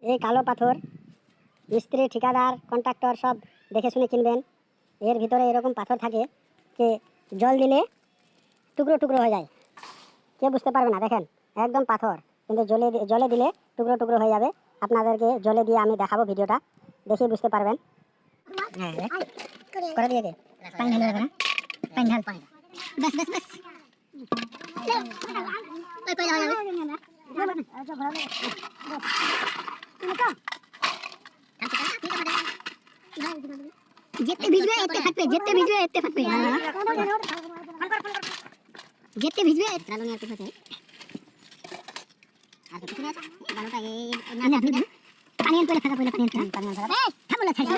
এই কালো পাথর মিস্ত্রি, ঠিকাদার, কন্ট্রাক্টর সব দেখে শুনে কিনবেন। এর ভিতরে এরকম পাথর থাকে যে জল দিলে টুকরো টুকরো হয়ে যায়, কেউ বুঝতে পারবে না। দেখেন একদম পাথর, কিন্তু জলে দিলে টুকরো টুকরো হয়ে যাবে। আপনাদেরকে জলে দিয়ে আমি দেখাবো, ভিডিওটা দেখে বুঝতে পারবেন। করে দিয়ে পানি ঢালে না, পানি ঢাল, বাস বাস বাস, ওই পয়লা হয়ে যাবে। যেতে ভিজবে এতে ফাটবে, যেতে ভিজবে এতে ফাটবে, যেতে ভিজবে রালুনি আর কিছু আছে আর কিছু না। বালুটা এই না না পানি আনতে ফাটা পড়লে পানি আনতে, পানি আনতে এই থামলা ছাড়া